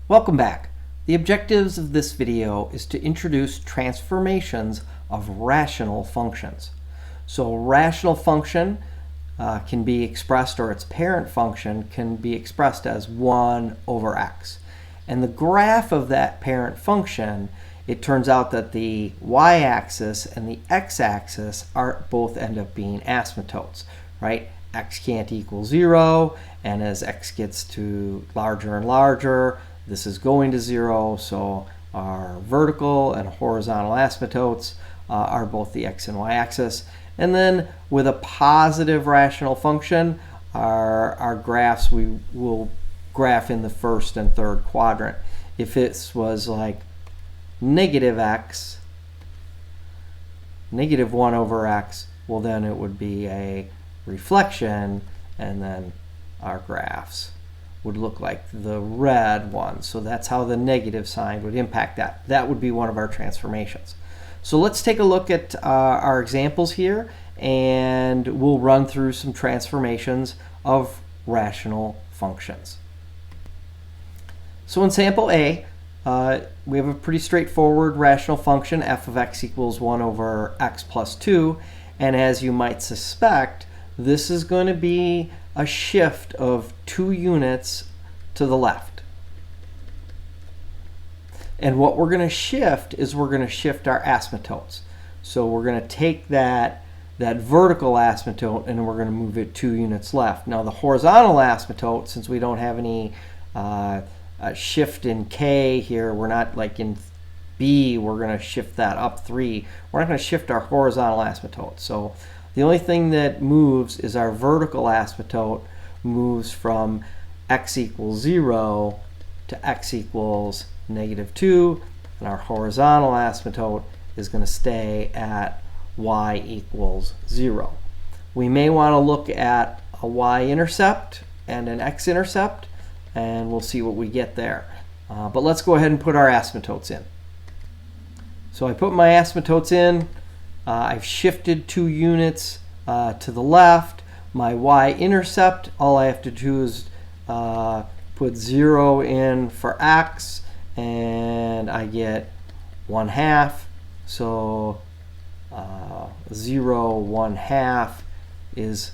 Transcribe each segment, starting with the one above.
Welcome back. The objectives of this video is to introduce transformations of rational functions. So a rational function can be expressed, or its parent function can be expressed as 1 over x. And the graph of that parent function, it turns out that the y-axis and the x-axis both end up being asymptotes, right? X can't equal 0, and as x gets to larger and larger, this is going to 0, so our vertical and horizontal asymptotes are both the x and y axis. And then with a positive rational function, our graphs, we will graph in the first and third quadrant. If this was like negative x, negative 1 over x, well then it would be a reflection, and then our graphs would look like the red one. So that's how the negative sign would impact that. That would be one of our transformations. So let's take a look at our examples here, and we'll run through some transformations of rational functions. So in sample A, we have a pretty straightforward rational function, f of x equals 1 over x plus 2. And as you might suspect, this is going to be a shift of 2 units to the left. And what we're going to shift is we're going to shift our asymptotes. So we're going to take that vertical asymptote and we're going to move it 2 units left. Now the horizontal asymptote, since we don't have any shift in k here, we're not like in B, we're going to shift that up 3. We're not going to shift our horizontal asymptote. So the only thing that moves is our vertical asymptote moves from x equals 0 to x equals negative 2, and our horizontal asymptote is going to stay at y equals 0. We may want to look at a y-intercept and an x-intercept, and we'll see what we get there. But let's go ahead and put our asymptotes in. So I put my asymptotes in. I've shifted 2 units to the left. My y-intercept, all I have to do is put 0 in for x, and I get 1/2. So 0, 1/2 is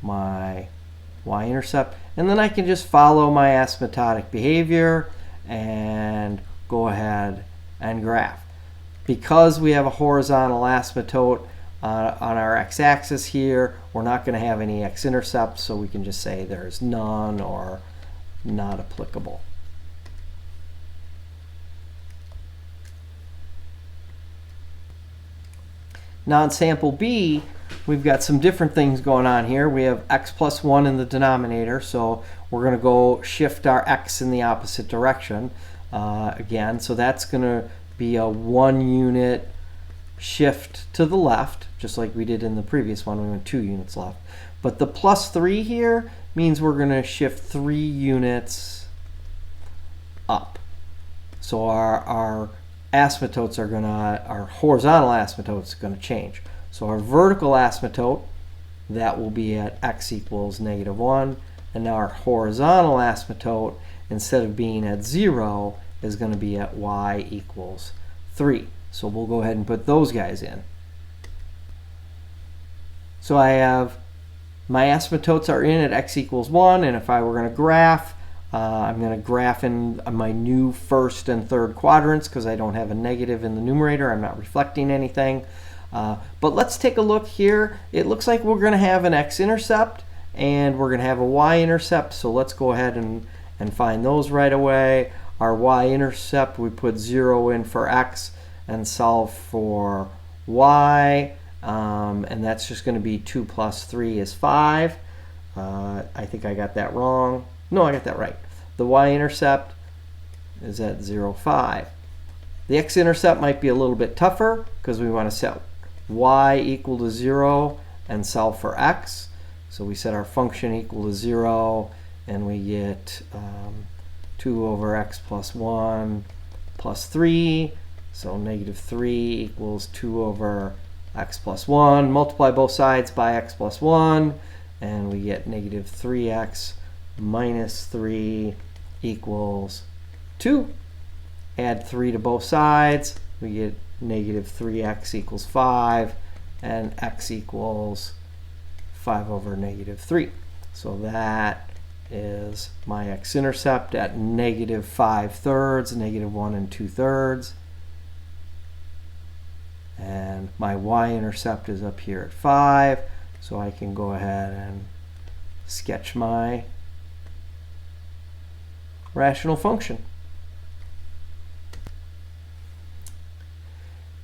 my y-intercept. And then I can just follow my asymptotic behavior and go ahead and graph. Because we have a horizontal asymptote on our x-axis here, we're not going to have any x-intercepts, so we can just say there's none or not applicable. Now in sample B, we've got some different things going on here. We have x plus 1 in the denominator, so we're going to go shift our x in the opposite direction again. So that's going to be a 1 unit shift to the left, just like we did in the previous one. We went 2 units left. But the plus 3 here means we're going to shift 3 units up. So our asymptotes are our horizontal asymptotes are going to change. So our vertical asymptote, that will be at x equals negative 1. And now our horizontal asymptote, instead of being at 0, is going to be at y equals 3. So we'll go ahead and put those guys in. So I have my asymptotes are in at x equals 1, and if I were going to graph, I'm going to graph in my new first and third quadrants because I don't have a negative in the numerator. I'm not reflecting anything. But let's take a look here. It looks like we're going to have an x-intercept and we're going to have a y-intercept. So let's go ahead and find those right away. Our y-intercept, we put 0 in for x and solve for y. And that's just going to be 2 plus 3 is 5. I think I got that wrong. No, I got that right. The y-intercept is at 0, 5. The x-intercept might be a little bit tougher because we want to set y equal to 0 and solve for x. So we set our function equal to 0, and we get 2 over x plus 1 plus 3. So negative 3 equals 2 over x plus 1. Multiply both sides by x plus 1, and we get negative 3x minus 3 equals 2. Add 3 to both sides. We get negative 3x equals 5, and x equals 5 over negative 3. So that is my x-intercept at negative 5/3, negative 1 2/3. And my y-intercept is up here at 5. So I can go ahead and sketch my rational function.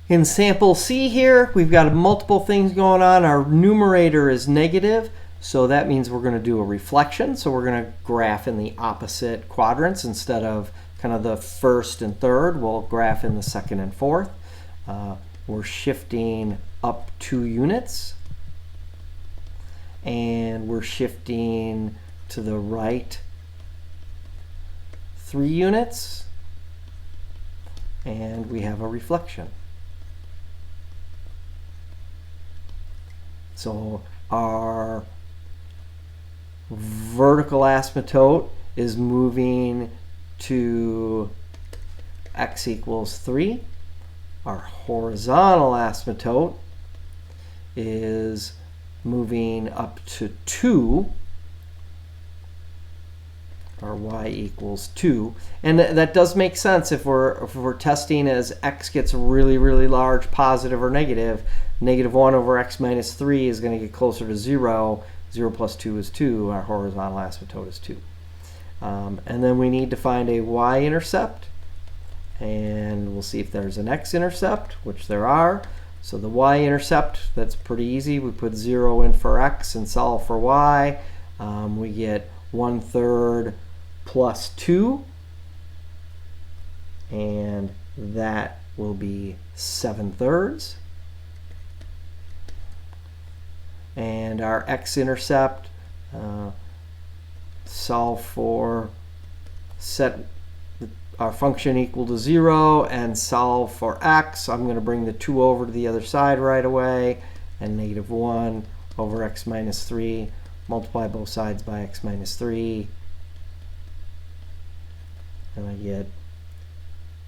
In sample C here, we've got multiple things going on. Our numerator is negative, so that means we're going to do a reflection. So we're going to graph in the opposite quadrants instead of kind of the first and third. We'll graph in the second and fourth. We're shifting up 2 units, and we're shifting to the right 3 units, and we have a reflection. So our vertical asymptote is moving to x equals 3. Our horizontal asymptote is moving up to 2. Our y equals 2. And that does make sense if we're testing as x gets really, really large, positive or negative. Negative 1 over x minus 3 is going to get closer to 0. 0 plus 2 is 2. Our horizontal asymptote is 2. And then we need to find a y-intercept. And we'll see if there's an x-intercept, which there are. So the y-intercept, that's pretty easy. We put 0 in for x and solve for y. We get 1/3 plus 2. And that will be 7/3. And our x-intercept, solve for, set our function equal to 0 and solve for x. I'm going to bring the 2 over to the other side right away, and negative 1 over x minus 3. Multiply both sides by x minus 3. And I get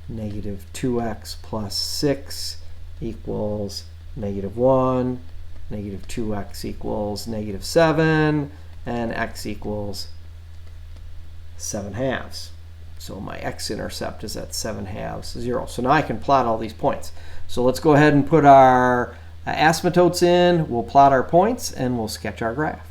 negative 2x plus 6 equals negative 1. Negative 2x equals negative 7. And x equals 7/2. So my x-intercept is at 7/2, 0. So now I can plot all these points. So let's go ahead and put our asymptotes in. We'll plot our points, and we'll sketch our graph.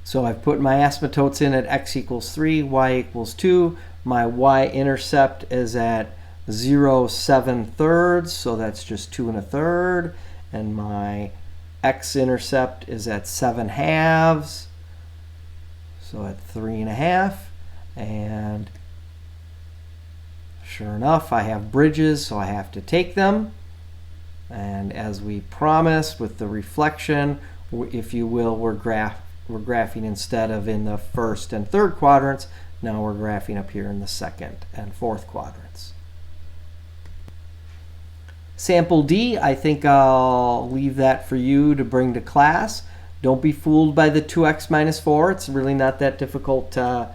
So I've put my asymptotes in at x equals 3, y equals 2. My y-intercept is at 0, 7/3, so that's just 2 1/3. And my x-intercept is at 7/2, so at 3 1/2. And sure enough, I have bridges, so I have to take them. And as we promised with the reflection, if you will, we're graphing instead of in the first and third quadrants. Now we're graphing up here in the second and fourth quadrants. Sample D, I think I'll leave that for you to bring to class. Don't be fooled by the 2x minus 4. It's really not that difficult to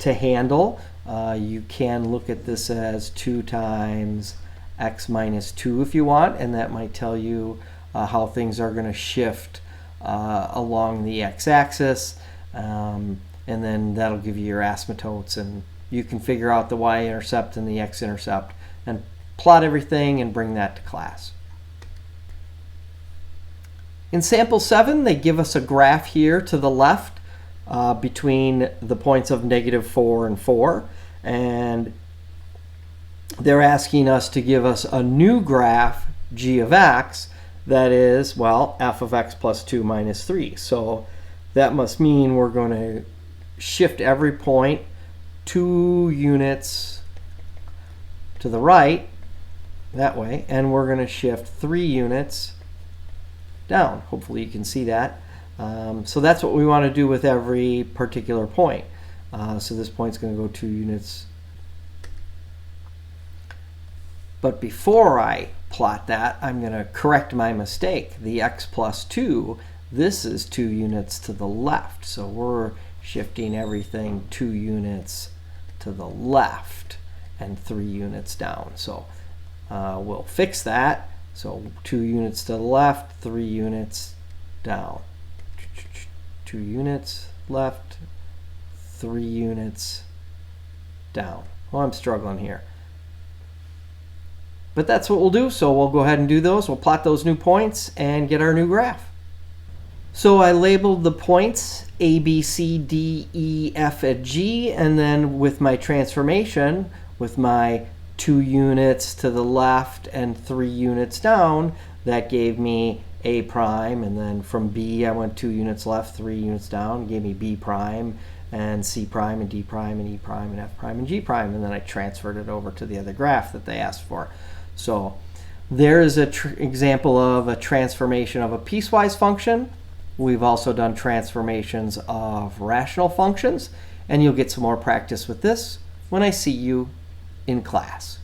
handle. You can look at this as 2 times x minus 2 if you want, and that might tell you how things are going to shift along the x-axis. And then that'll give you your asymptotes, and you can figure out the y-intercept and the x-intercept and plot everything and bring that to class. In sample 7, they give us a graph here to the left between the points of negative 4 and 4. And they're asking us to give us a new graph, g of x, that is, well, f of x plus 2 minus 3. So that must mean we're going to shift every point 2 units to the right, that way, and we're going to shift 3 units down. Hopefully you can see that. So that's what we want to do with every particular point. So this point's going to go 2 units. But before I plot that, I'm going to correct my mistake. The x plus 2, this is 2 units to the left. So we're shifting everything 2 units to the left and 3 units down. So we'll fix that. So 2 units to the left, 3 units down. 2 units left, 3 units down. Oh, I'm struggling here. But that's what we'll do. So we'll go ahead and do those. We'll plot those new points and get our new graph. So I labeled the points A, B, C, D, E, F, and G, and then with my transformation, with my 2 units to the left and 3 units down, that gave me A prime, and then from B I went 2 units left, 3 units down, gave me B prime, and C prime, and D prime, and E prime, and F prime, and G prime, and then I transferred it over to the other graph that they asked for. So there is an example of a transformation of a piecewise function. We've also done transformations of rational functions, and you'll get some more practice with this when I see you in class.